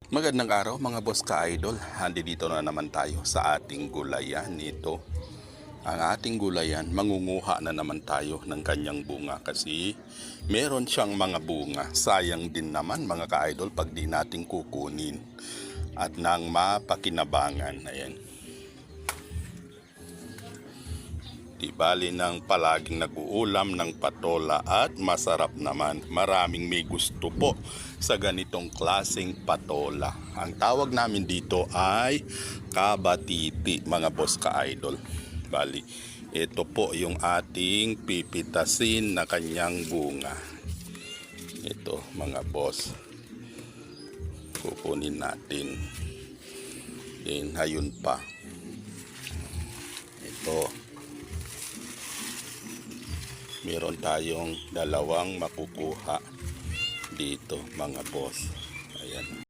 Magandang araw mga boss ka-idol. Dito na naman tayo sa ating gulayan nito. Ang ating gulayan, mangunguha na naman tayo ng kanyang bunga kasi meron siyang mga bunga. Sayang din naman mga ka-idol pag di natin kukunin at nang mapakinabangan. Ayan. Di bali ng palaging nag-uulam ng patola at masarap naman. Maraming may gusto po sa ganitong klaseng patola. Ang tawag namin dito ay kabatiti mga boss ka-idol. Bali, ito po yung ating pipitasin na kanyang bunga. Ito mga boss. Kukunin natin. Then, hayun pa. Ito. Meron tayong dalawang makukuha dito mga boss. Ayan.